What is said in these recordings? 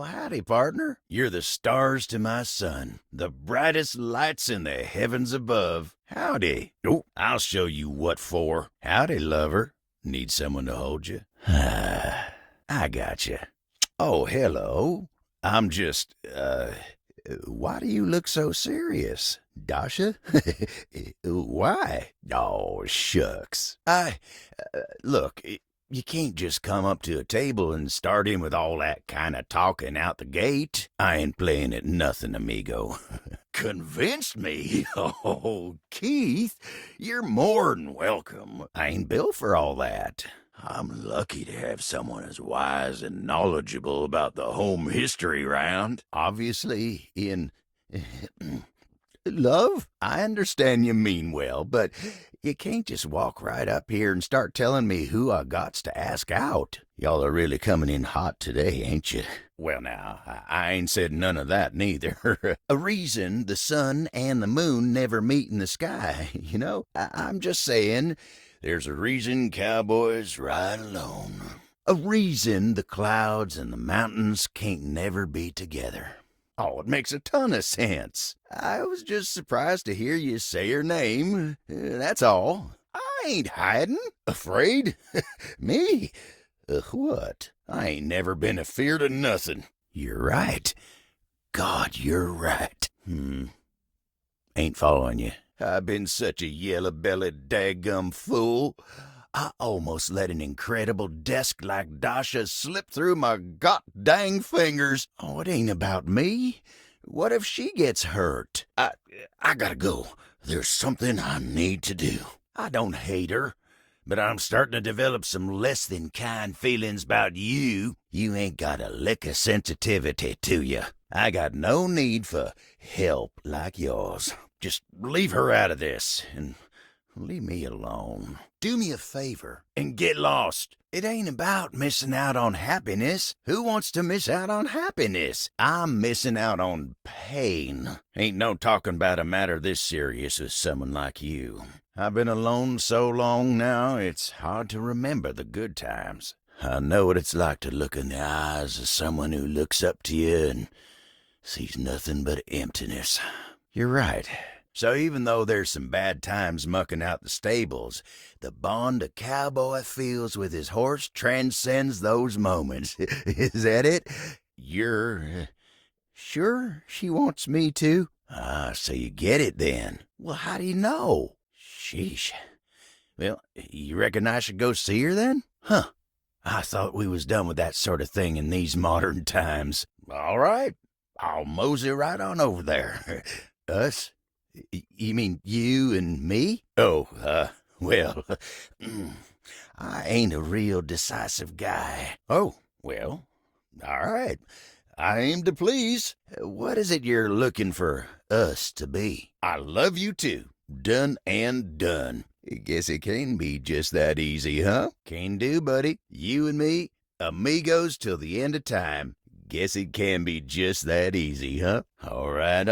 Well, howdy, partner. You're the stars to my sun, the brightest lights in the heavens above. Howdy. Oh, I'll show you what for. Howdy, lover. Need someone to hold you? I got you. Oh, hello. I'm just, why do you look so serious? Dasha? Why? Oh, shucks. Look, you can't just come up to a table and start in with all that kind of talking out the gate. I ain't playing at nothing, amigo. Convinced me? Oh, Keith, you're more than welcome. I ain't built for all that. I'm lucky to have someone as wise and knowledgeable about the home history round. Obviously, in love? I understand you mean well, but you can't just walk right up here and start telling me who I gots to ask out. Y'all are really coming in hot today, ain't you? Well, now, I ain't said none of that neither. A reason the sun and the moon never meet in the sky, you know? I'm just saying, there's a reason cowboys ride alone. A reason the clouds and the mountains can't never be together. Oh, it makes a ton of sense. I was just surprised to hear you say her name. That's all. I ain't hiding. Afraid? Me? What? I ain't never been afeard of nothing. You're right. God, you're right. Ain't following you. I've been such a yellow-bellied daggum fool. I almost let an incredible desk like Dasha slip through my god-dang fingers. Oh, it ain't about me. What if she gets hurt? I gotta go. There's something I need to do. I don't hate her, but I'm starting to develop some less than kind feelings about you. You ain't got a lick of sensitivity to you. I got no need for help like yours. Just leave her out of this, and leave me alone. Do me a favor and get lost. It ain't about missing out on happiness. Who wants to miss out on happiness? I'm missing out on pain. Ain't no talking about a matter this serious with someone like you. I've been alone so long now, it's hard to remember the good times. I know what it's like to look in the eyes of someone who looks up to you and sees nothing but emptiness. You're right. So even though there's some bad times mucking out the stables, the bond a cowboy feels with his horse transcends those moments. Is that it? You're sure she wants me to? So you get it then. Well, how do you know? Sheesh. Well, you reckon I should go see her then? Huh. I thought we was done with that sort of thing in these modern times. All right. I'll mosey right on over there. Us? You mean you and me? Oh, well, I ain't a real decisive guy. Oh, well, all right. I aim to please. What is it you're looking for us to be? I love you too. Done and done. I guess it can be just that easy, huh? Can do, buddy. You and me, amigos till the end of time. Guess it can be just that easy, huh? All right.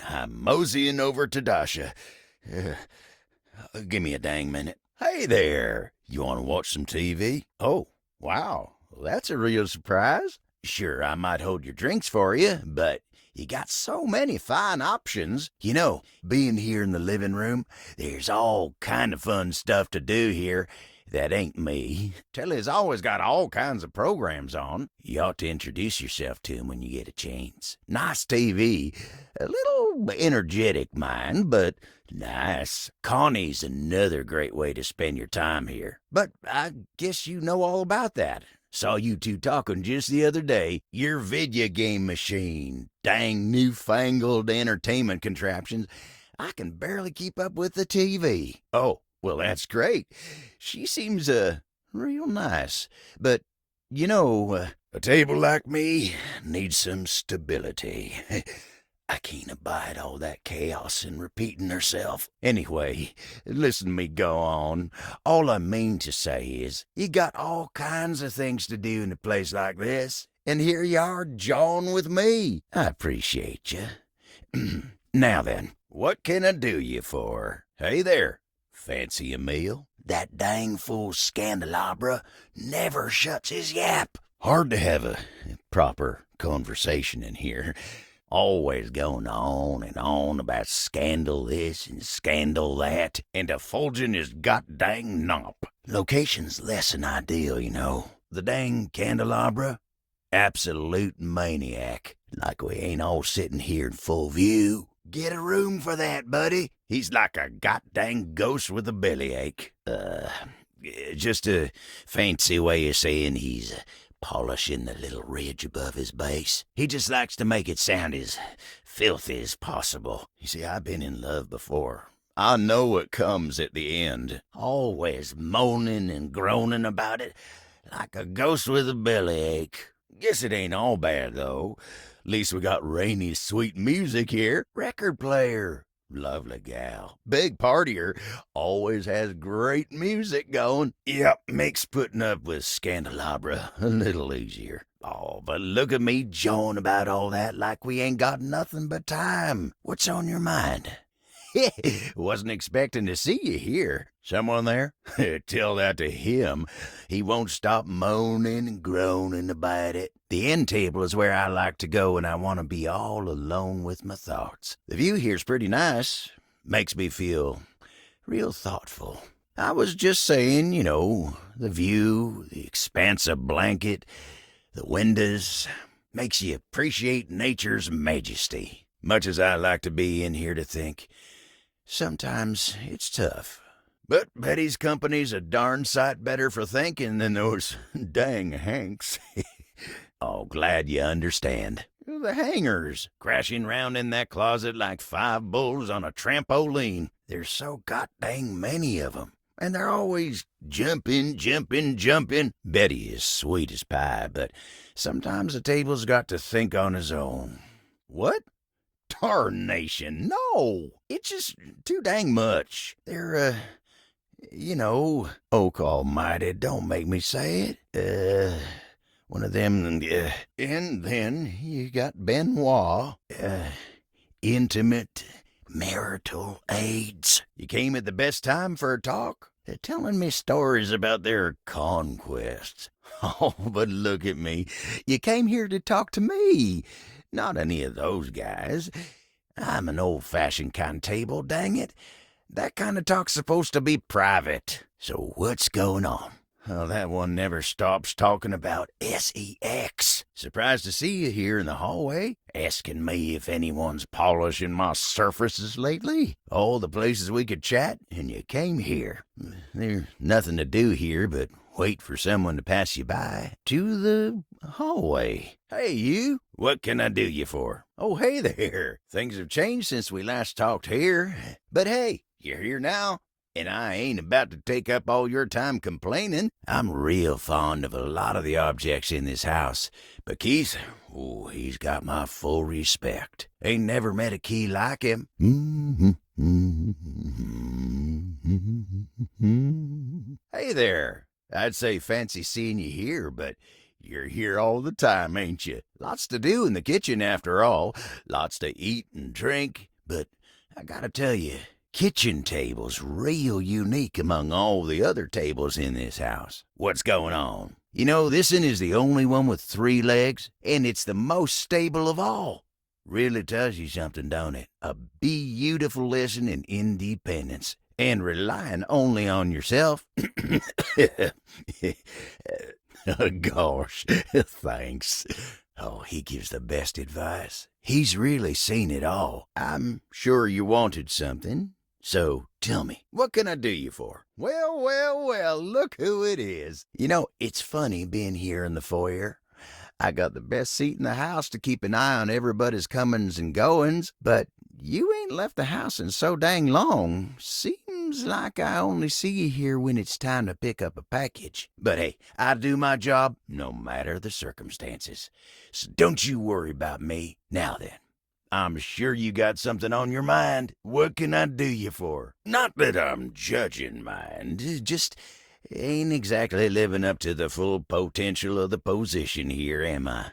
I'm moseying over to Dasha. Give me a dang minute. Hey there. You want to watch some TV? Oh, wow. Well, that's a real surprise. Sure, I might hold your drinks for you, but you got so many fine options. You know, being here in the living room, there's all kind of fun stuff to do here. That ain't me. Telly's always got all kinds of programs on. You ought to introduce yourself to him when you get a chance. Nice TV. A little energetic, mind, but nice. Connie's another great way to spend your time here. But I guess you know all about that. Saw you two talking just the other day. Your video game machine. Dang newfangled entertainment contraptions. I can barely keep up with the TV. Oh. Well, that's great. She seems, real nice. But, you know, a table like me needs some stability. I can't abide all that chaos and repeating herself. Anyway, listen to me go on. All I mean to say is, you got all kinds of things to do in a place like this. And here you are jawing with me. I appreciate you. Now then, what can I do you for? Hey there. Fancy a meal? That dang fool Scandelabra never shuts his yap. Hard to have a proper conversation in here. Always going on and on about scandal this and scandal that, and effulging his god-dang nomp. Location's less than ideal, you know. The dang candelabra? Absolute maniac. Like we ain't all sitting here in full view. Get a room for that, buddy. He's like a god-dang ghost with a bellyache. Just a fancy way of saying he's polishing the little ridge above his base. He just likes to make it sound as filthy as possible. You see, I've been in love before. I know what comes at the end. Always moaning and groaning about it, like a ghost with a bellyache. Guess it ain't all bad, though. At least we got rainy, sweet music here. Record player. Lovely gal. Big partier. Always has great music going. Yep, makes putting up with Scandelabra a little easier. Oh, but look at me jawing about all that like we ain't got nothing but time. What's on your mind? Wasn't expecting to see you here. Someone there? Tell that to him. He won't stop moaning and groaning about it. The end table is where I like to go when I want to be all alone with my thoughts. The view here's pretty nice. Makes me feel real thoughtful. I was just saying, you know, the view, the expansive blanket, the windows, makes you appreciate nature's majesty. Much as I like to be in here to think, sometimes it's tough. But Betty's company's a darn sight better for thinking than those dang Hanks. Oh, glad you understand. The hangers, crashing round in that closet like 5 bulls on a trampoline. There's so god-dang many of 'em. And they're always jumping. Betty is sweet as pie, but sometimes the table's got to think on his own. What? Tarnation, no! It's just too dang much. They're, you know, Oak Almighty, don't make me say it. One of them, and then you got Benoit, intimate marital aids. You came at the best time for a talk. They're telling me stories about their conquests. Oh, but look at me. You came here to talk to me. Not any of those guys. I'm an old-fashioned kind of table, dang it. That kind of talk's supposed to be private. So what's going on? Oh, that one never stops talking about sex. Surprised to see you here in the hallway, asking me if anyone's polishing my surfaces lately. All the places we could chat, and you came here. There's nothing to do here but wait for someone to pass you by to the hallway. Hey, you. What can I do you for? Oh, hey there. Things have changed since we last talked here. But hey, you're here now. And I ain't about to take up all your time complaining. I'm real fond of a lot of the objects in this house. But Keith, oh, he's got my full respect. Ain't never met a key like him. Hey there. I'd say fancy seeing you here, but you're here all the time, ain't you? Lots to do in the kitchen, after all. Lots to eat and drink. But I gotta tell you, kitchen table's real unique among all the other tables in this house. What's going on? You know, this one is the only one with 3 legs, and it's the most stable of all. Really tells you something, don't it? A beautiful lesson in independence, and relying only on yourself. Gosh, thanks. Oh, he gives the best advice. He's really seen it all. I'm sure you wanted something. So, tell me, what can I do you for? Well, look who it is. You know, it's funny being here in the foyer. I got the best seat in the house to keep an eye on everybody's comings and goings, but you ain't left the house in so dang long. Seems like I only see you here when it's time to pick up a package. But hey, I do my job no matter the circumstances. So don't you worry about me. Now then, I'm sure you got something on your mind. What can I do you for? Not that I'm judging mind, just ain't exactly living up to the full potential of the position here, am I?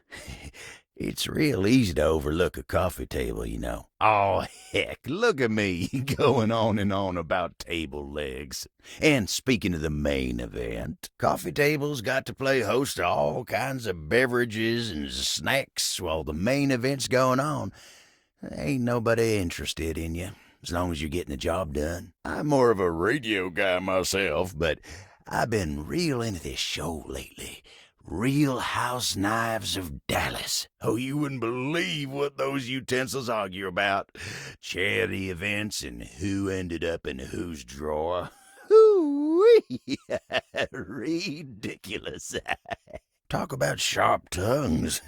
It's real easy to overlook a coffee table, you know. Oh, heck, look at me going on and on about table legs. And speaking of the main event, coffee tables got to play host to all kinds of beverages and snacks while the main event's going on. Ain't nobody interested in you, as long as you're getting the job done. I'm more of a radio guy myself, but I've been real into this show lately. Real House Knives of Dallas. Oh, you wouldn't believe what those utensils argue about. Charity events and who ended up in whose drawer. Hoo-wee! Ridiculous. Talk about sharp tongues.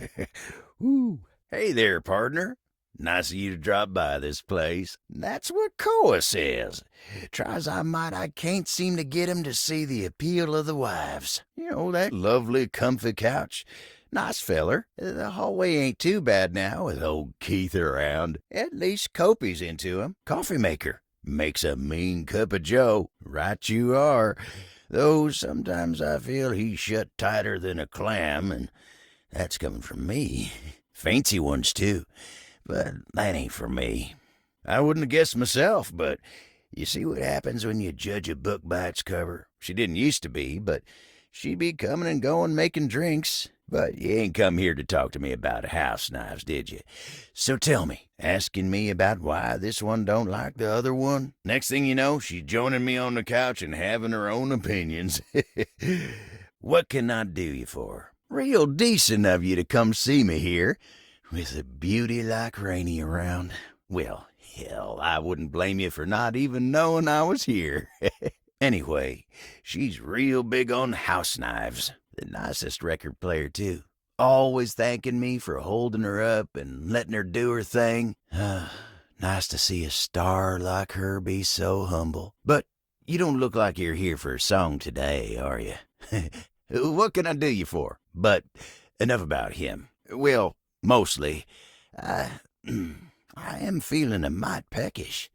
Ooh. Hey there, partner. Nice of you to drop by this place. That's what Koa says. Try as I might, I can't seem to get him to see the appeal of the wives. You know, that lovely, comfy couch. Nice feller. The hallway ain't too bad now with old Keith around. At least Kopi's into him. Coffee maker. Makes a mean cup of joe. Right you are. Though sometimes I feel he's shut tighter than a clam, and that's coming from me. Fancy ones, too. But that ain't for me. I wouldn't have guessed myself, but you see what happens when you judge a book by its cover. She didn't used to be, but she'd be coming and going making drinks. But you ain't come here to talk to me about house knives, did you? So tell me, asking me about why this one don't like the other one? Next thing you know, she's joining me on the couch and having her own opinions. What can I do you for? Real decent of you to come see me here. With a beauty like Rainey around. Well, hell, I wouldn't blame you for not even knowing I was here. Anyway, she's real big on house knives. The nicest record player, too. Always thanking me for holding her up and letting her do her thing. Nice to see a star like her be so humble. But you don't look like you're here for a song today, are you? What can I do you for? But enough about him. Well, mostly, I am feeling a mite peckish.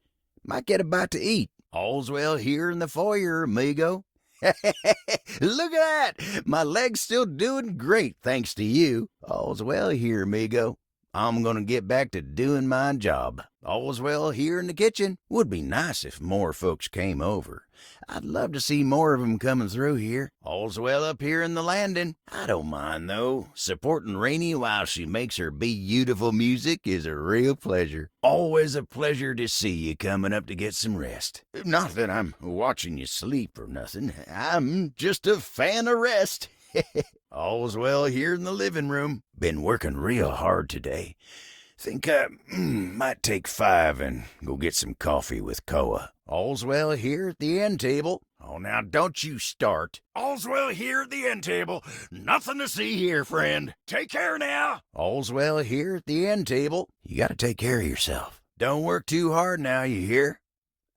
Might get a bite to eat. All's well here in the foyer, amigo. Look at that! My leg's still doing great, thanks to you. All's well here, amigo. I'm gonna get back to doing my job. All's well here in the kitchen. Would be nice if more folks came over. I'd love to see more of 'em coming through here. All's well up here in the landing. I don't mind, though. Supporting Rainey while she makes her beautiful music is a real pleasure. Always a pleasure to see you coming up to get some rest. Not that I'm watching you sleep or nothing. I'm just a fan of rest. All's well here in the living room. Been working real hard today. Think I might take 5 and go get some coffee with Koa. All's well here at the end table. Oh, now don't you start. All's well here at the end table. Nothing to see here, friend. Take care now. All's well here at the end table. You gotta take care of yourself. Don't work too hard now, you hear?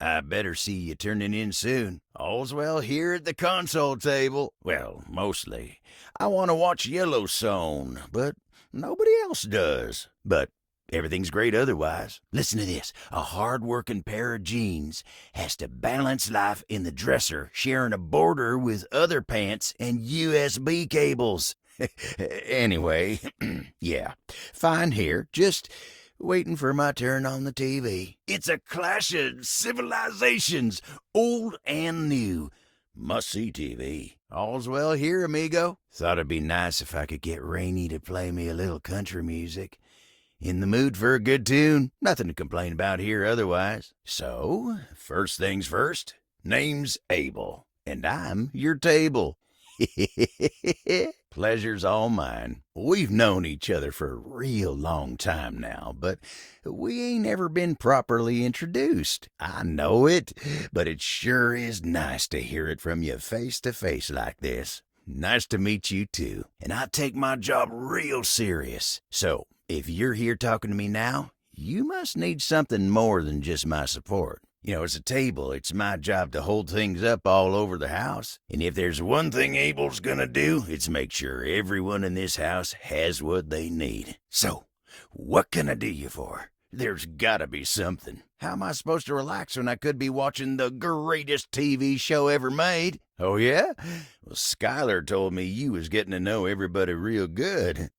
I better see you turning in soon. All's well here at the console table. Well, mostly. I want to watch Yellowstone, but nobody else does. But everything's great otherwise. Listen to this. A hard-working pair of jeans has to balance life in the dresser, sharing a border with other pants and USB cables. Anyway, yeah, fine here. Just waiting for my turn on the TV. It's a clash of civilizations, old and new. Must-see TV. All's well here, amigo. Thought it'd be nice if I could get Rainey to play me a little country music. In the mood for a good tune. Nothing to complain about here otherwise. So, first things first. Name's Abel, and I'm your table. Pleasure's all mine. We've known each other for a real long time now, but we ain't ever been properly introduced. I know it, but it sure is nice to hear it from you face to face like this. Nice to meet you, too. And I take my job real serious. So, if you're here talking to me now, you must need something more than just my support. You know, as a table, it's my job to hold things up all over the house. And if there's one thing Abel's gonna do, it's make sure everyone in this house has what they need. So, what can I do you for? There's gotta be something. How am I supposed to relax when I could be watching the greatest TV show ever made? Oh, yeah? Well, Skylar told me you was getting to know everybody real good.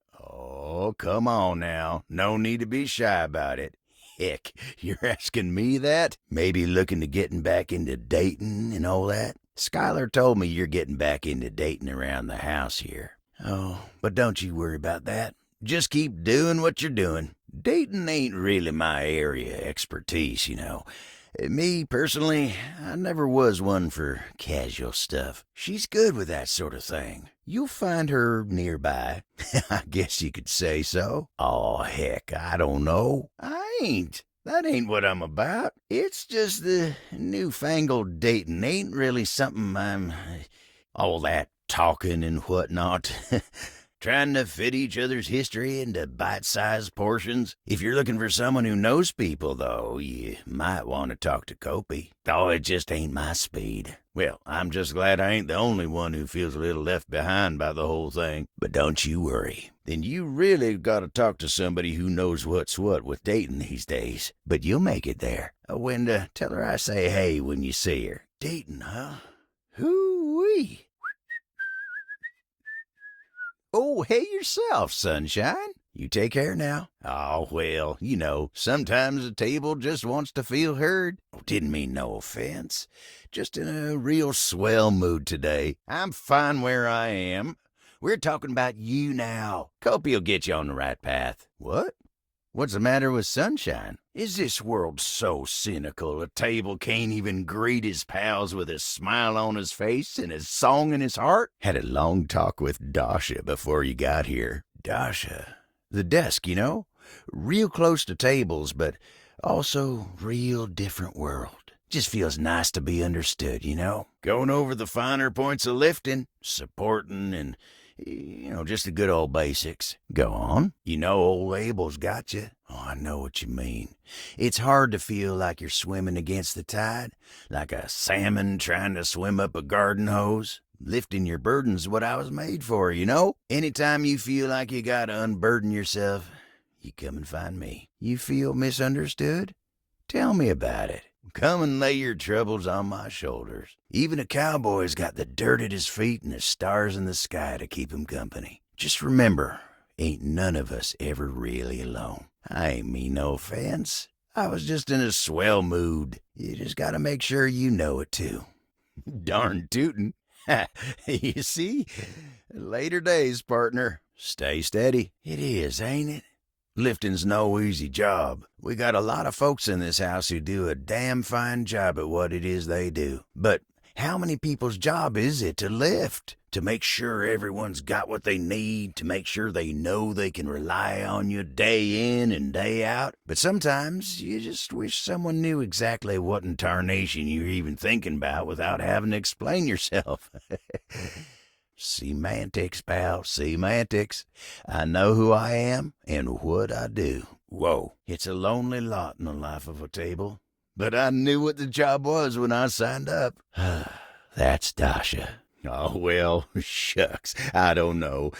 Oh, come on now. No need to be shy about it. Heck, you're asking me that? Maybe looking to getting back into dating and all that? Skylar told me you're getting back into dating around the house here. Oh, but don't you worry about that. Just keep doing what you're doing. Dating ain't really my area of expertise, you know. Me, personally, I never was one for casual stuff. She's good with that sort of thing. You'll find her nearby. I guess you could say so. Oh, heck, I don't know. I ain't. That ain't what I'm about. It's just the newfangled dating ain't really something I'm... all that talking and whatnot. Trying to fit each other's history into bite-sized portions. If you're looking for someone who knows people, though, you might want to talk to Kopi. Oh, it just ain't my speed. Well, I'm just glad I ain't the only one who feels a little left behind by the whole thing. But don't you worry. Then you really gotta talk to somebody who knows what's what with dating these days. But you'll make it there. Wenda, tell her I say hey when you see her. Dating, huh? Hoo-wee. Oh, hey yourself, sunshine. You take care now. Oh, well, you know, sometimes a table just wants to feel heard. Oh, didn't mean no offense. Just in a real swell mood today. I'm fine where I am. We're talking about you now. Kopi'll get you on the right path. What? What's the matter with Sunshine? Is this world so cynical a table can't even greet his pals with a smile on his face and a song in his heart? Had a long talk with Dasha before you got here. Dasha. The desk, you know? Real close to tables, but also real different world. Just feels nice to be understood, you know? Going over the finer points of lifting, supporting, and... you know, just the good old basics. Go on. You know old Abel's got you. Oh, I know what you mean. It's hard to feel like you're swimming against the tide, like a salmon trying to swim up a garden hose. Lifting your burden's what I was made for, you know? Anytime you feel like you gotta unburden yourself, you come and find me. You feel misunderstood? Tell me about it. Come and lay your troubles on my shoulders. Even a cowboy's got the dirt at his feet and the stars in the sky to keep him company. Just remember, ain't none of us ever really alone. I ain't mean no offense. I was just in a swell mood. You just gotta make sure you know it, too. Darn tootin'. You see? Later days, partner. Stay steady. It is, ain't it? Lifting's no easy job. We got a lot of folks in this house who do a damn fine job at what it is they do. But how many people's job is it to lift? To make sure everyone's got what they need, to make sure they know they can rely on you day in and day out. But sometimes you just wish someone knew exactly what in tarnation you're even thinking about without having to explain yourself. Semantics, pal, semantics. I know who I am and what I do. Whoa, it's a lonely lot in the life of a table. But I knew what the job was when I signed up. That's Dasha. Oh, well, shucks, I don't know.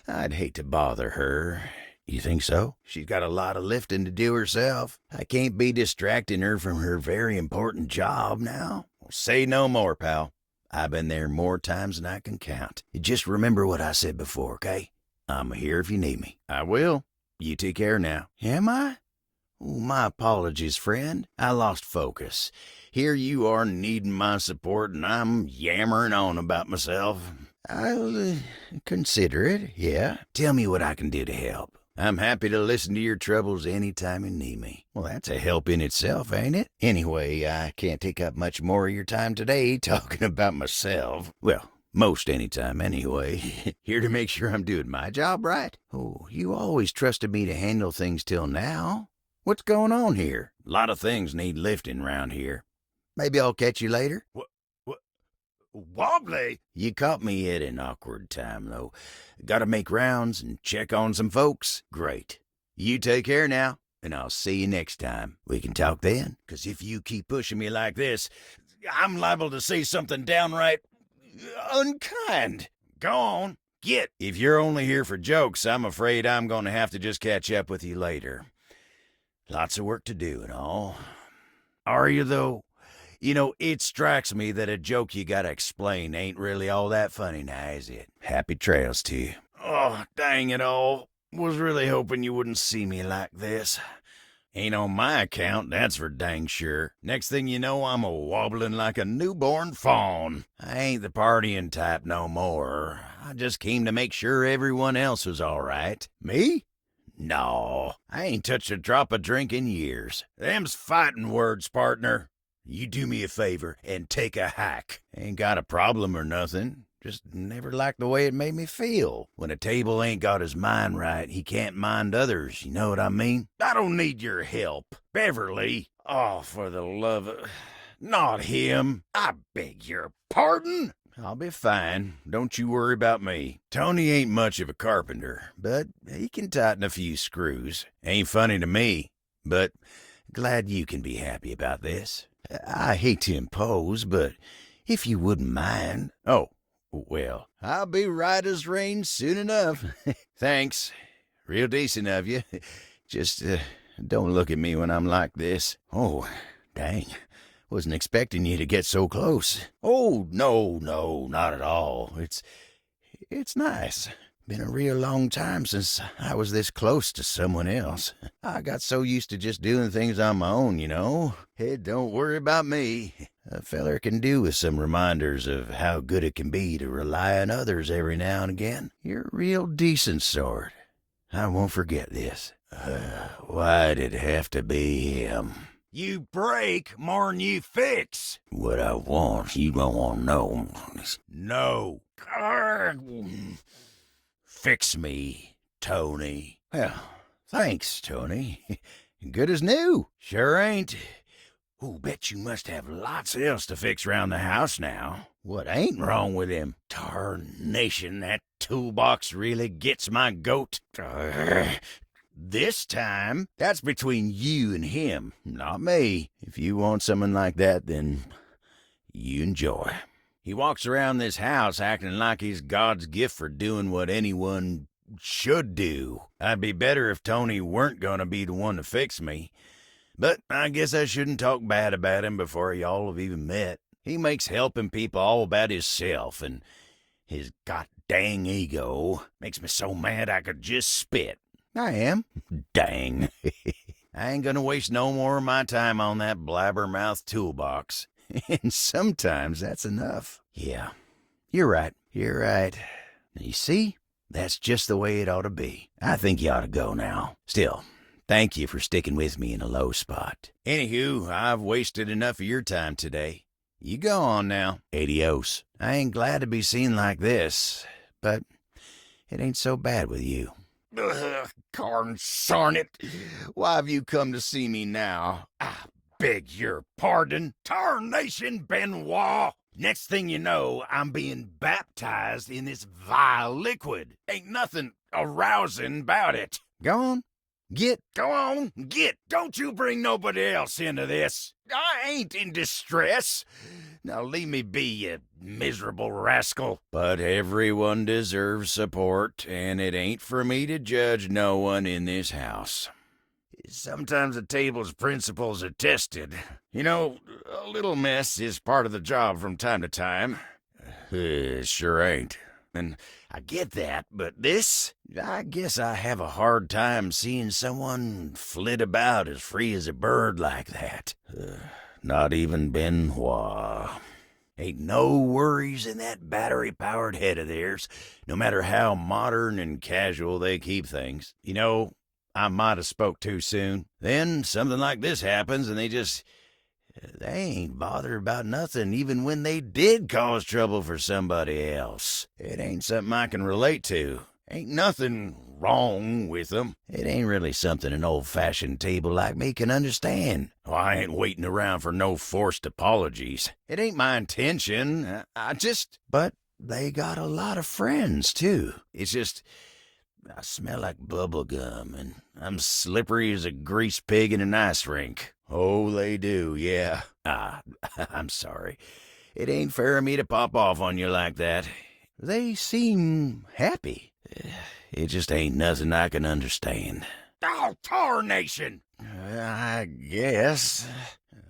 I'd hate to bother her. You think so? She's got a lot of lifting to do herself. I can't be distracting her from her very important job now. Say no more, pal. I've been there more times than I can count. Just remember what I said before, okay? I'm here if you need me. I will. You take care now. Am I? Oh, my apologies, friend. I lost focus. Here you are needing my support, and I'm yammering on about myself. I'll consider it, yeah. Tell me what I can do to help. I'm happy to listen to your troubles any time you need me. Well, that's a help in itself, ain't it? Anyway, I can't take up much more of your time today talking about myself. Well, most any time anyway. Here to make sure I'm doing my job right. Oh, you always trusted me to handle things till now. What's going on here? A lot of things need lifting round here. Maybe I'll catch you later. What? Wobbly? You caught me at an awkward time, though. Gotta make rounds and check on some folks. Great. You take care now, and I'll see you next time. We can talk then, 'cause if you keep pushing me like this, I'm liable to say something downright unkind. Go on, get. If you're only here for jokes, I'm afraid I'm gonna have to just catch up with you later. Lots of work to do and all. Are you, though? You know, it strikes me that a joke you gotta explain ain't really all that funny now, is it? Happy trails to you. Oh, dang it all. Was really hoping you wouldn't see me like this. Ain't on my account, that's for dang sure. Next thing you know, I'm a-wobbling like a newborn fawn. I ain't the partying type no more. I just came to make sure everyone else was all right. Me? No, I ain't touched a drop of drink in years. Them's fighting words, partner. You do me a favor and take a hike. Ain't got a problem or nothing. Just never liked the way it made me feel. When a table ain't got his mind right, he can't mind others, you know what I mean? I don't need your help. Beverly. Oh, for the love of... Not him. I beg your pardon? I'll be fine. Don't you worry about me. Tony ain't much of a carpenter, but he can tighten a few screws. Ain't funny to me, but glad you can be happy about this. I hate to impose, but if you wouldn't mind... Oh. Well, I'll be right as rain soon enough. Thanks. Real decent of you. Just don't look at me when I'm like this. Oh, dang. Wasn't expecting you to get so close. Oh, no, not at all. It's nice. Been a real long time since I was this close to someone else. I got so used to just doing things on my own, you know. Hey, don't worry about me. A feller can do with some reminders of how good it can be to rely on others every now and again. You're a real decent sort. I won't forget this. Why'd it have to be him? You break more'n you fix. What I want, you don't want to know. No. Fix me, Tony. Well, thanks, Tony. Good as new. Sure ain't. Ooh, bet you must have lots else to fix round the house now. What ain't wrong with him? Tarnation, that toolbox really gets my goat. This time, that's between you and him, not me. If you want something like that, then you enjoy. He walks around this house acting like he's God's gift for doing what anyone should do. I'd be better if Tony weren't gonna be the one to fix me. But I guess I shouldn't talk bad about him before y'all have even met. He makes helping people all about himself, and his god-dang ego makes me so mad I could just spit. I am. Dang. I ain't gonna waste no more of my time on that blabbermouth toolbox. And sometimes that's enough. Yeah, you're right. You see? That's just the way it ought to be. I think you ought to go now. Still, thank you for sticking with me in a low spot. Anywho, I've wasted enough of your time today. You go on now. Adios. I ain't glad to be seen like this, but it ain't so bad with you. Consarn it. Why have you come to see me now? I beg your pardon. Tarnation, Benoit. Next thing you know, I'm being baptized in this vile liquid. Ain't nothing arousing about it. Go on. Go on, get. Don't you bring nobody else into this. I ain't in distress. Now leave me be, you miserable rascal. But everyone deserves support, and it ain't for me to judge no one in this house. Sometimes the table's principles are tested. You know, a little mess is part of the job from time to time. Sure ain't. And I get that, but this? I guess I have a hard time seeing someone flit about as free as a bird like that. Not even Benoit. Ain't no worries in that battery-powered head of theirs, no matter how modern and casual they keep things. You know, I might have spoke too soon. Then something like this happens and they ain't bothered about nothing even when they did cause trouble for somebody else. It ain't something I can relate to. Ain't nothing wrong with them. It ain't really something an old-fashioned table like me can understand. Oh, I ain't waiting around for no forced apologies. It ain't my intention. But they got a lot of friends, too. It's just... I smell like bubble gum, and I'm slippery as a grease pig in an ice rink. Oh, they do, yeah. I'm sorry. It ain't fair of me to pop off on you like that. They seem happy. It just ain't nothing I can understand. Oh, tarnation! I guess.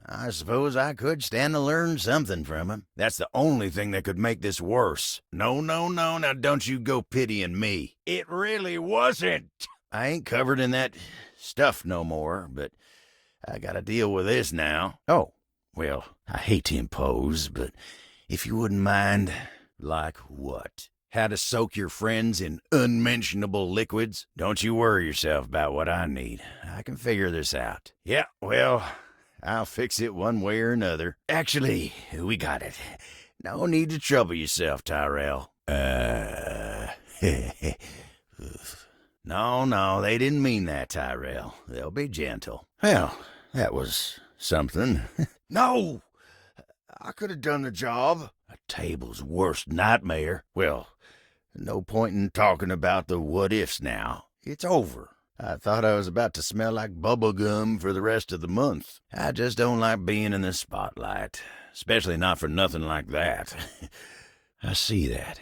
I suppose I could stand to learn something from him. That's the only thing that could make this worse. No, no, no, now don't you go pitying me. It really wasn't. I ain't covered in that stuff no more, but I gotta deal with this now. Oh, well, I hate to impose, but if you wouldn't mind. Like what? How to soak your friends in unmentionable liquids? Don't you worry yourself about what I need. I can figure this out. Yeah, well, I'll fix it one way or another. Actually, we got it. No need to trouble yourself, Tyrell. No, they didn't mean that, Tyrell. They'll be gentle. Well, that was something. No! I could have done the job. A table's worst nightmare. Well, no point in talking about the what-ifs now. It's over. I thought I was about to smell like bubble gum for the rest of the month. I just don't like being in the spotlight, especially not for nothing like that. I see that.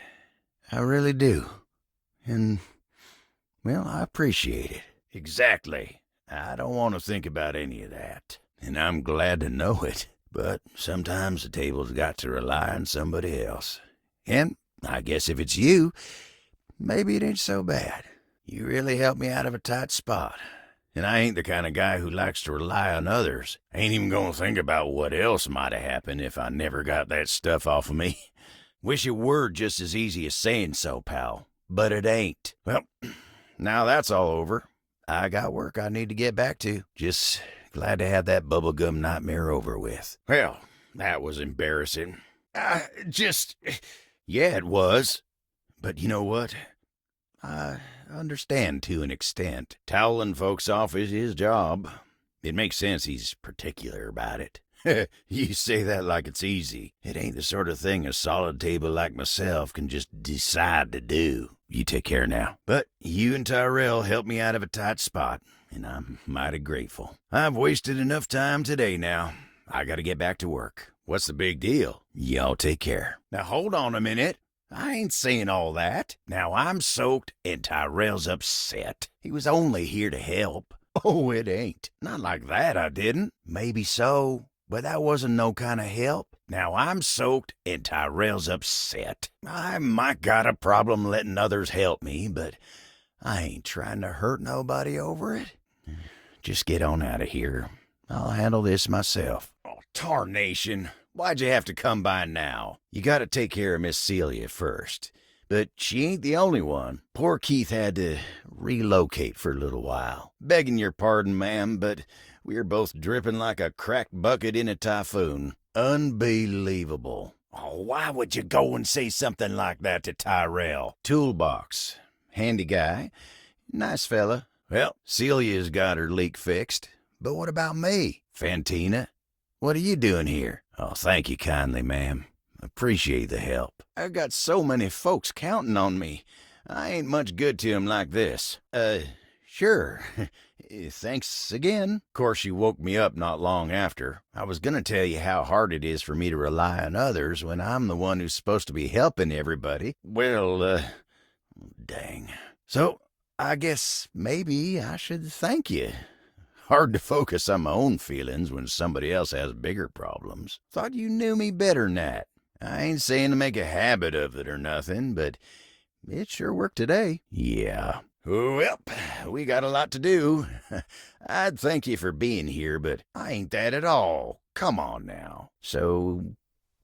I really do. And, well, I appreciate it. Exactly. I don't want to think about any of that. And I'm glad to know it. But sometimes the table's got to rely on somebody else. And I guess if it's you, maybe it ain't so bad. You really helped me out of a tight spot. And I ain't the kind of guy who likes to rely on others. Ain't even gonna think about what else might have happened if I never got that stuff off of me. Wish it were just as easy as saying so, pal. But it ain't. Well, now that's all over. I got work I need to get back to. Just glad to have that bubblegum nightmare over with. Well, that was embarrassing. Yeah, it was. But you know what? I understand to an extent. Toweling folks off is his job. It makes sense he's particular about it. You say that like it's easy. It ain't the sort of thing a solid table like myself can just decide to do. You take care now. But you and Tyrell helped me out of a tight spot, and I'm mighty grateful. I've wasted enough time today now. I gotta get back to work. What's the big deal? Y'all take care. Now hold on a minute. I ain't saying all that. Now I'm soaked and Tyrell's upset. He was only here to help. Oh, it ain't. Not like that, I didn't. Maybe so, but that wasn't no kind of help. Now I'm soaked and Tyrell's upset. I might got a problem letting others help me, but I ain't trying to hurt nobody over it. Just get on out of here. I'll handle this myself. Oh, tarnation. Why'd you have to come by now? You gotta take care of Miss Celia first. But she ain't the only one. Poor Keith had to relocate for a little while. Begging your pardon, ma'am, but we're both dripping like a cracked bucket in a typhoon. Unbelievable. Oh, why would you go and say something like that to Tyrell? Toolbox. Handy guy. Nice fella. Well, Celia's got her leak fixed. But what about me? Fantina, what are you doing here? Oh, thank you kindly, ma'am. Appreciate the help. I've got so many folks counting on me. I ain't much good to 'em like this. Sure. Thanks again. Of course, you woke me up not long after. I was gonna tell you how hard it is for me to rely on others when I'm the one who's supposed to be helping everybody. Well, dang. So, I guess maybe I should thank you. Hard to focus on my own feelings when somebody else has bigger problems. Thought you knew me better'n that. I ain't saying to make a habit of it or nothing, but it sure worked today. Yeah. Well, we got a lot to do. I'd thank you for being here, but I ain't that at all. Come on now. So,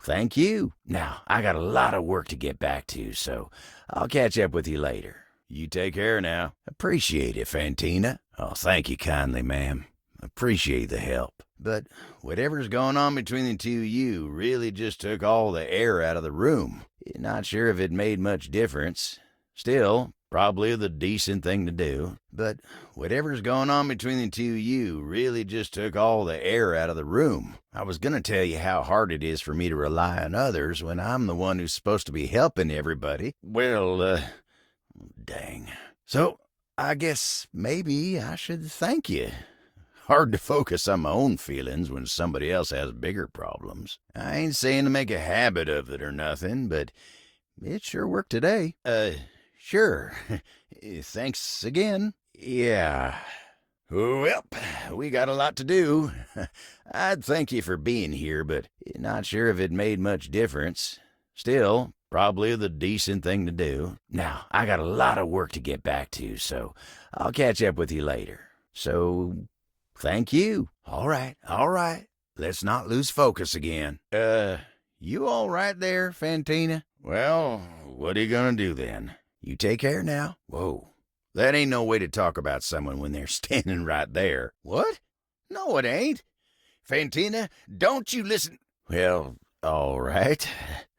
thank you. Now, I got a lot of work to get back to, so I'll catch up with you later. You take care now. Appreciate it, Fantina. Oh, thank you kindly, ma'am. Appreciate the help. But whatever's going on between the two of you really just took all the air out of the room. Not sure if it made much difference. Still, probably the decent thing to do. But whatever's going on between the two of you really just took all the air out of the room. I was gonna tell you how hard it is for me to rely on others when I'm the one who's supposed to be helping everybody. Well, dang. So, I guess maybe I should thank you. Hard to focus on my own feelings when somebody else has bigger problems. I ain't saying to make a habit of it or nothing, but it sure worked today. Sure. Thanks again. Yeah. Well, we got a lot to do. I'd thank you for being here, but not sure if it made much difference. Still, probably the decent thing to do. Now, I got a lot of work to get back to, so I'll catch up with you later. So, thank you. All right. Let's not lose focus again. You all right there, Fantina? Well, what are you gonna do then? You take care now. Whoa. That ain't no way to talk about someone when they're standing right there. What? No, it ain't. Fantina, don't you listen. Well, all right.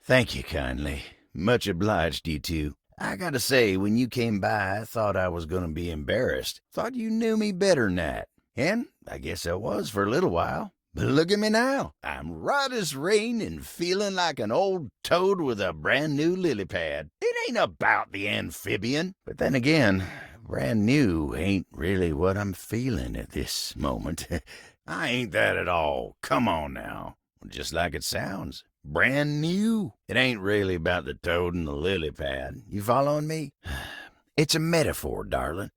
Thank you kindly. Much obliged, you two. I gotta say, when you came by, I thought I was gonna be embarrassed. Thought you knew me better than that. And I guess I was for a little while. But look at me now. I'm right as rain and feeling like an old toad with a brand new lily pad. It ain't about the amphibian. But then again, brand new ain't really what I'm feeling at this moment. I ain't that at all. Come on now. Just like it sounds. Brand new. It ain't really about the toad and the lily pad. You following me? It's a metaphor, darling.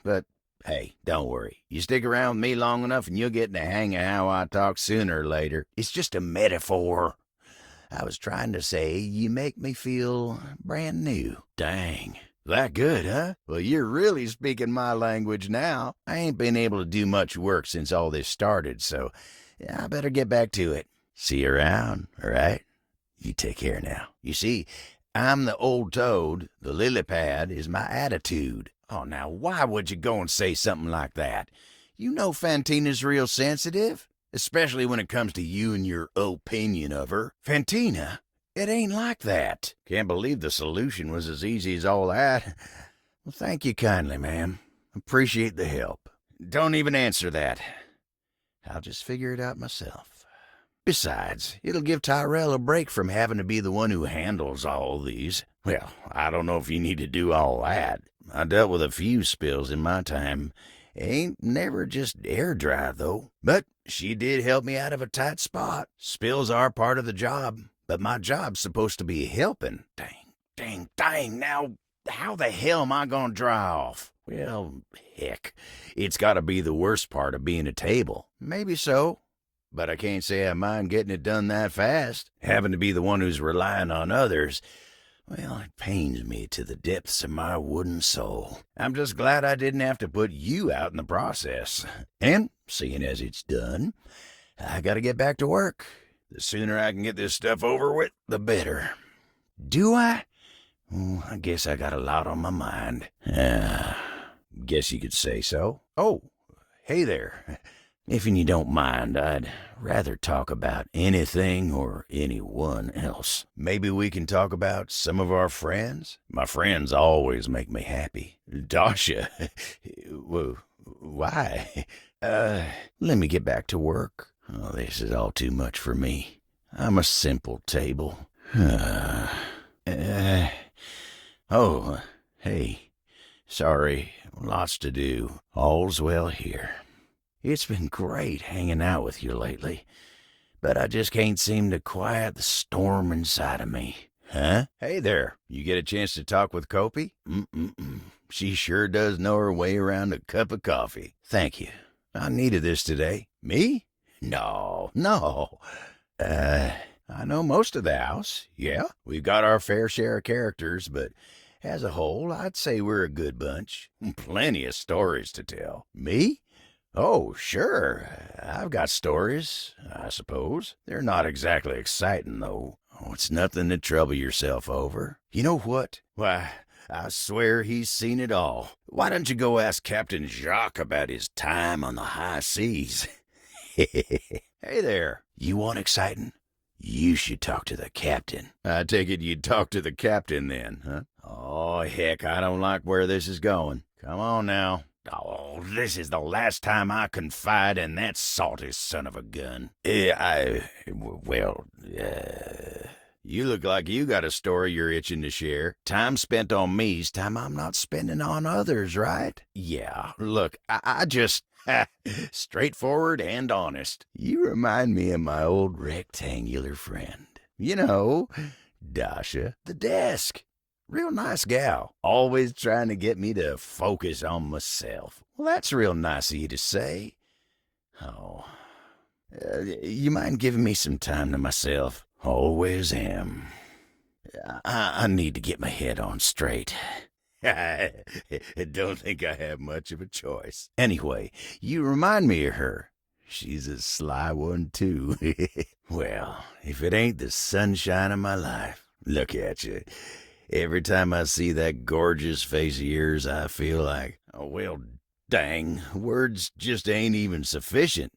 But hey, don't worry. You stick around with me long enough and you'll get the hang of how I talk sooner or later. It's just a metaphor. I was trying to say you make me feel brand new. Dang. That good, huh? Well, you're really speaking my language now. I ain't been able to do much work since all this started, so I better get back to it. See you around, all right? You take care now. You see, I'm the old toad. The lily pad is my attitude. Oh, now, why would you go and say something like that? You know Fantina's real sensitive, especially when it comes to you and your opinion of her. Fantina, it ain't like that. Can't believe the solution was as easy as all that. Well, thank you kindly, ma'am. Appreciate the help. Don't even answer that. I'll just figure it out myself. Besides, it'll give Tyrell a break from having to be the one who handles all these. Well, I don't know if you need to do all that. I dealt with a few spills in my time. Ain't never just air dry, though. But she did help me out of a tight spot. Spills are part of the job, but my job's supposed to be helping. Dang, now how the hell am I gonna dry off? Well, heck, it's gotta be the worst part of being a table. Maybe so. But I can't say I mind getting it done that fast. Having to be the one who's relying on others, well, it pains me to the depths of my wooden soul. I'm just glad I didn't have to put you out in the process. And, seeing as it's done, I gotta get back to work. The sooner I can get this stuff over with, the better. Do I? I guess I got a lot on my mind. Guess you could say so. Oh, hey there. If you don't mind, I'd rather talk about anything or anyone else. Maybe we can talk about some of our friends? My friends always make me happy. Dasha, why? Let me get back to work. Oh, this is all too much for me. I'm a simple table. Oh, hey, sorry, lots to do. All's well here. It's been great hanging out with you lately, but I just can't seem to quiet the storm inside of me. Huh? Hey there, you get a chance to talk with Kopi? She sure does know her way around a cup of coffee. Thank you. I needed this today. Me? No. I know most of the house, yeah. We've got our fair share of characters, but as a whole, I'd say we're a good bunch. Plenty of stories to tell. Me? Oh, sure. I've got stories, I suppose. They're not exactly exciting, though. Oh, it's nothing to trouble yourself over. You know what? Why, I swear he's seen it all. Why don't you go ask Captain Jacques about his time on the high seas? Hey there. You want exciting? You should talk to the captain. I take it you'd talk to the captain then, huh? Oh, heck, I don't like where this is going. Come on now. Oh, this is the last time I confide in that salty son of a gun. You look like you got a story you're itching to share. Time spent on me's time I'm not spending on others, right? Yeah, look, I just... straightforward and honest. You remind me of my old rectangular friend. You know, Dasha, the desk. Real nice gal. Always trying to get me to focus on myself. Well, that's real nice of you to say. Oh, you mind giving me some time to myself? Always am. I need to get my head on straight. I don't think I have much of a choice. Anyway, you remind me of her. She's a sly one, too. Well, if it ain't the sunshine of my life. Look at you. Every time I see that gorgeous face of yours, I feel like, oh, well, dang, words just ain't even sufficient.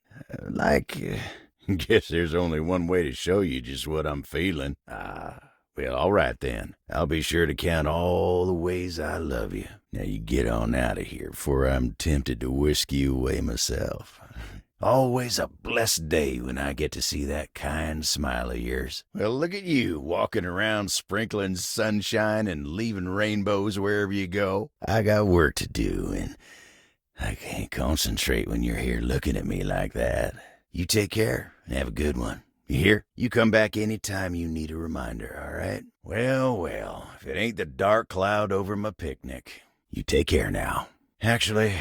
Guess there's only one way to show you just what I'm feeling. Well, all right then. I'll be sure to count all the ways I love you. Now you get on out of here before I'm tempted to whisk you away myself. Always a blessed day when I get to see that kind smile of yours. Well, look at you, walking around sprinkling sunshine and leaving rainbows wherever you go. I got work to do, and I can't concentrate when you're here looking at me like that. You take care and have a good one. You hear? You come back any time you need a reminder, all right? Well, if it ain't the dark cloud over my picnic. You take care now. Actually,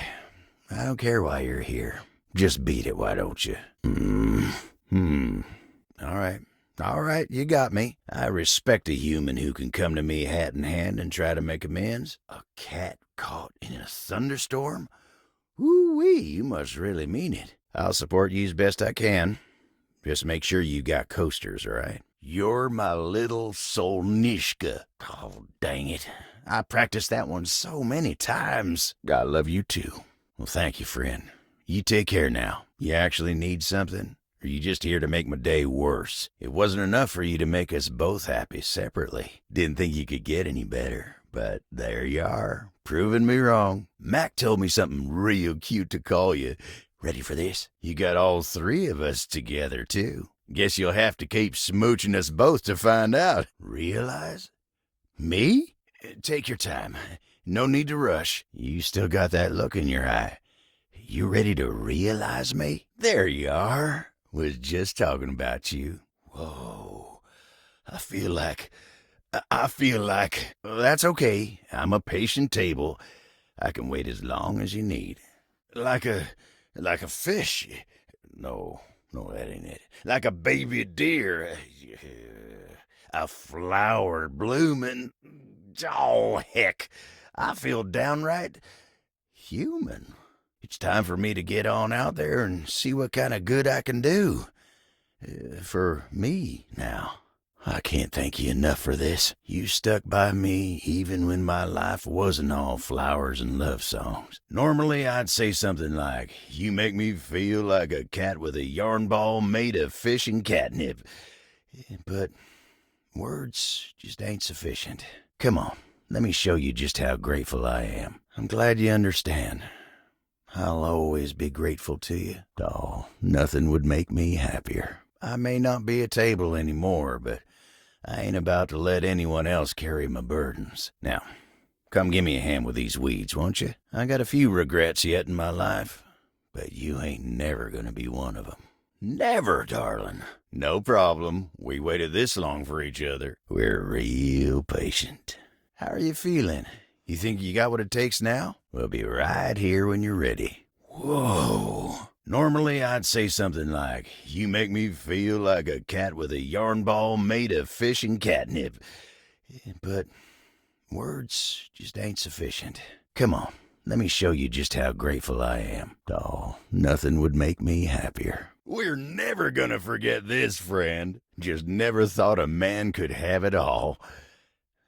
I don't care why you're here. Just beat it, why don't you? All right, you got me. I respect a human who can come to me hat in hand and try to make amends. A cat caught in a thunderstorm? Woo-wee, you must really mean it. I'll support you as best I can. Just make sure you got coasters, all right? You're my little Solnishka. Oh, dang it. I practiced that one so many times. I love you too. Well, thank you, friend. You take care now. You actually need something? Or are you just here to make my day worse? It wasn't enough for you to make us both happy separately. Didn't think you could get any better. But there you are, proving me wrong. Mac told me something real cute to call you. Ready for this? You got all three of us together, too. Guess you'll have to keep smooching us both to find out. Realize? Me? Take your time. No need to rush. You still got that look in your eye. You ready to realize me? There you are. Was just talking about you. Whoa. I feel like... Well, that's okay. I'm a patient table. I can wait as long as you need. Like a fish. No, that ain't it. Like a baby deer. A flower blooming. Oh, heck. I feel downright human. It's time for me to get on out there and see what kind of good I can do. For me, now. I can't thank you enough for this. You stuck by me even when my life wasn't all flowers and love songs. Normally I'd say something like, you make me feel like a cat with a yarn ball made of fish and catnip. But words just ain't sufficient. Come on, let me show you just how grateful I am. I'm glad you understand. I'll always be grateful to you. Oh, nothing would make me happier. I may not be a table anymore, but I ain't about to let anyone else carry my burdens. Now, come give me a hand with these weeds, won't you? I got a few regrets yet in my life, but you ain't never gonna be one of them. Never, darling. No problem. We waited this long for each other. We're real patient. How are you feeling? You think you got what it takes now? We'll be right here when you're ready. Whoa. Normally I'd say something like, you make me feel like a cat with a yarn ball made of fish and catnip. But words just ain't sufficient. Come on, let me show you just how grateful I am. Oh, nothing would make me happier. We're never gonna forget this, friend. Just never thought a man could have it all.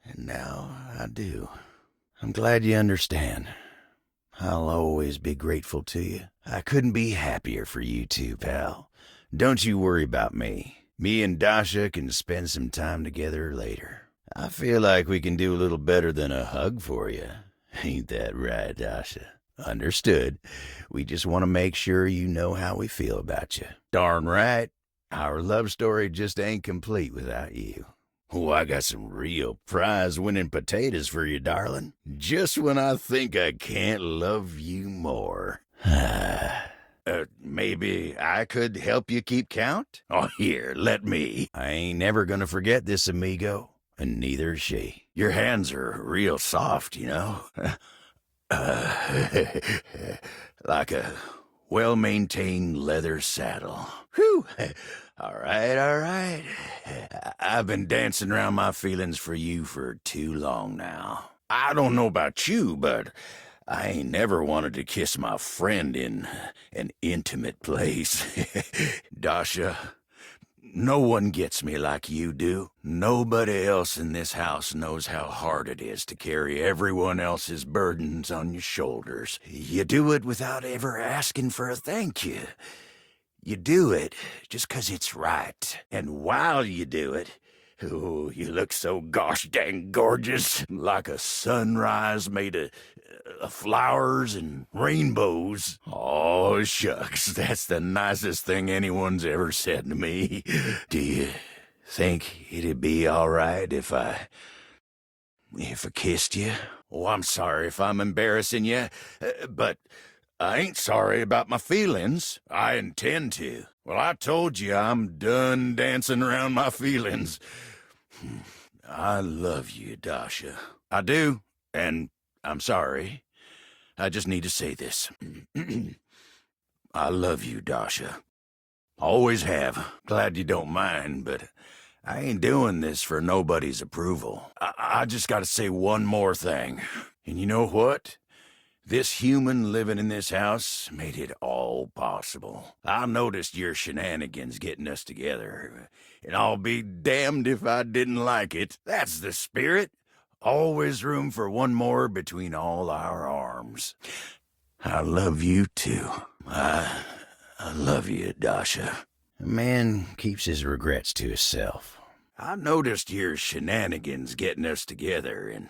And now I do. I'm glad you understand. I'll always be grateful to you. I couldn't be happier for you two, pal. Don't you worry about me. Me and Dasha can spend some time together later. I feel like we can do a little better than a hug for you. Ain't that right, Dasha? Understood. We just want to make sure you know how we feel about you. Darn right. Our love story just ain't complete without you. Oh, I got some real prize-winning potatoes for you, darling. Just when I think I can't love you more. Maybe I could help you keep count? Oh, here, let me. I ain't never gonna forget this, amigo, and neither is she. Your hands are real soft, you know. Like a well-maintained leather saddle. Whew! All right, all right. I've been dancing around my feelings for you for too long now. I don't know about you, but I ain't never wanted to kiss my friend in an intimate place. Dasha, no one gets me like you do. Nobody else in this house knows how hard it is to carry everyone else's burdens on your shoulders. You do it without ever asking for a thank you. You do it just 'cause it's right. And while you do it, oh, you look so gosh dang gorgeous, like a sunrise made of flowers and rainbows. Oh, shucks, that's the nicest thing anyone's ever said to me. Do you think it'd be all right if I kissed you? Oh, I'm sorry if I'm embarrassing you, but I ain't sorry about my feelings. I intend to. Well, I told you I'm done dancing around my feelings. I love you, Dasha. I do, and I'm sorry. I just need to say this. I love you, Dasha. Always have. Glad you don't mind, but I ain't doing this for nobody's approval. I just gotta say one more thing. And you know what? This human living in this house made it all possible. I noticed your shenanigans getting us together, and I'll be damned if I didn't like it. That's the spirit. Always room for one more between all our arms. I love you too. I love you, Dasha. A man keeps his regrets to himself. I noticed your shenanigans getting us together, and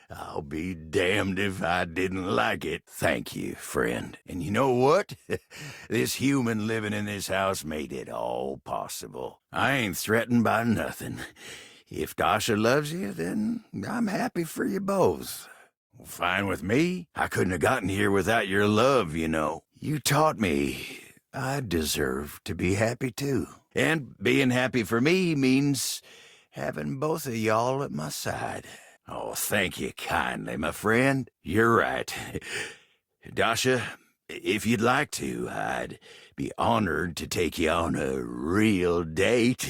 I'll be damned if I didn't like it. Thank you, friend. And you know what? This human living in this house made it all possible. I ain't threatened by nothing. If Dasha loves you, then I'm happy for you both. Fine with me. I couldn't have gotten here without your love, you know. You taught me I deserve to be happy too. And being happy for me means having both of y'all at my side. Oh, thank you kindly, my friend. You're right. Dasha, if you'd like to, I'd be honored to take you on a real date.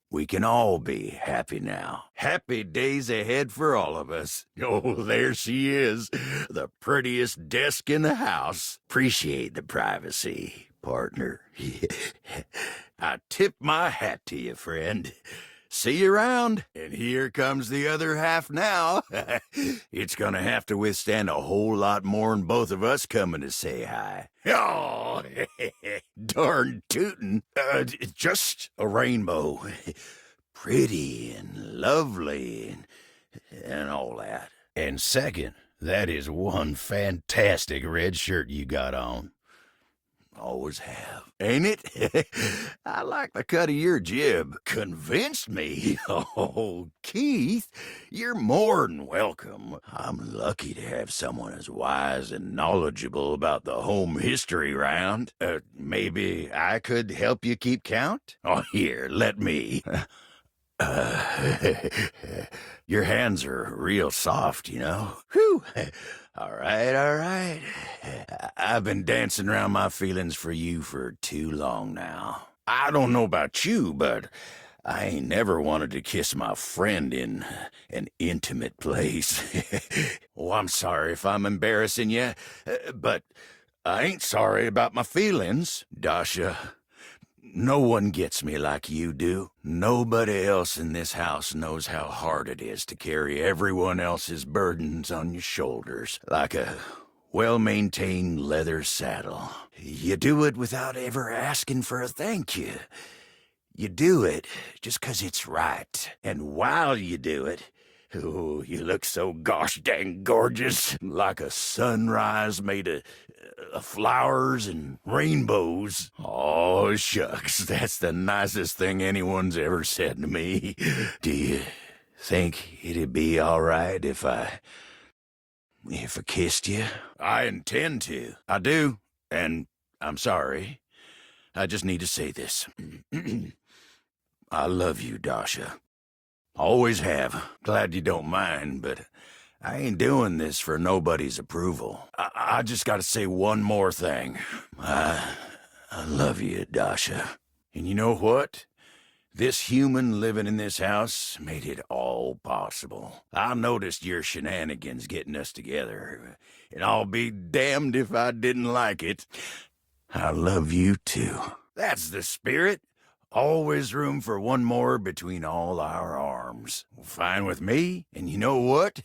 We can all be happy now. Happy days ahead for all of us. Oh, there she is, the prettiest desk in the house. Appreciate the privacy, partner. I tip my hat to you, friend. See you around. And here comes the other half now. It's gonna have to withstand a whole lot more than both of us coming to say hi. Oh, darn tootin'. Just a rainbow. Pretty and lovely and all that. And second, that is one fantastic red shirt you got on. Always have. Ain't it? I like the cut of your jib. Convinced me. Oh, Keith, you're more than welcome. I'm lucky to have someone as wise and knowledgeable about the home history round. Maybe I could help you keep count? Oh, here, let me. Your hands are real soft, you know. Whew. All right, all right. I've been dancing around my feelings for you for too long now. I don't know about you, but I ain't never wanted to kiss my friend in an intimate place. Oh, I'm sorry if I'm embarrassing you, but I ain't sorry about my feelings, Dasha. No one gets me like you do. Nobody else in this house knows how hard it is to carry everyone else's burdens on your shoulders, like a well-maintained leather saddle. You do it without ever asking for a thank you. You do it just 'cause it's right. And while you do it, oh, you look so gosh dang gorgeous, like a sunrise made of flowers and rainbows. Oh, shucks, that's the nicest thing anyone's ever said to me. Do you think it'd be all right if I kissed you? I intend to. I do, and I'm sorry. I just need to say this. I love you, Dasha. Always have. Glad you don't mind, but I ain't doing this for nobody's approval. I just gotta say one more thing. I love you, Dasha. And you know what? This human living in this house made it all possible. I noticed your shenanigans getting us together, and I'll be damned if I didn't like it. I love you too. That's the spirit. Always room for one more between all our arms. Fine with me, and you know what?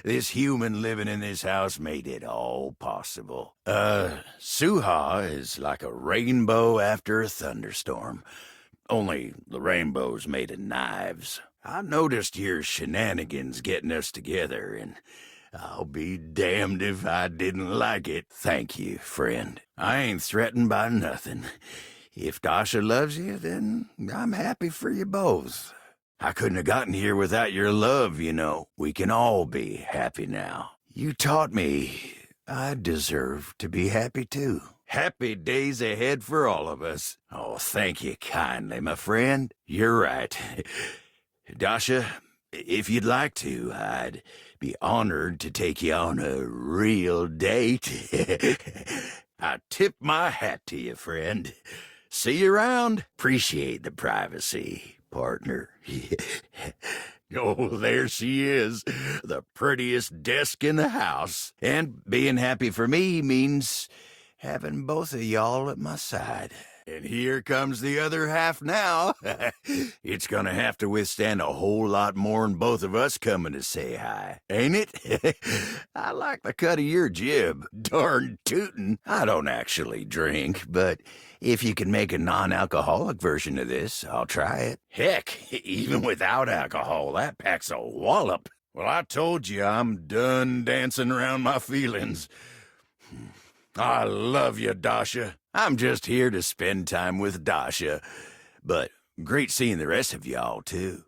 This human living in this house made it all possible. Suha is like a rainbow after a thunderstorm. Only the rainbow's made of knives. I noticed your shenanigans getting us together, and I'll be damned if I didn't like it. Thank you, friend. I ain't threatened by nothing. If Dasha loves you, then I'm happy for you both. I couldn't have gotten here without your love, you know. We can all be happy now. You taught me I deserve to be happy too. Happy days ahead for all of us. Oh, thank you kindly, my friend. You're right. Dasha, if you'd like to, I'd be honored to take you on a real date. I tip my hat to you, friend. See you around. Appreciate the privacy, partner. Oh, there she is, the prettiest desk in the house. And being happy for me means having both of y'all at my side. And here comes the other half now. It's gonna have to withstand a whole lot more'n both of us coming to say hi, ain't it? I like the cut of your jib. Darn tootin'. I don't actually drink, but if you can make a non-alcoholic version of this, I'll try it. Heck, even without alcohol, that packs a wallop. Well, I told you I'm done dancing around my feelings. I love you, Dasha. I'm just here to spend time with Dasha, but great seeing the rest of y'all, too.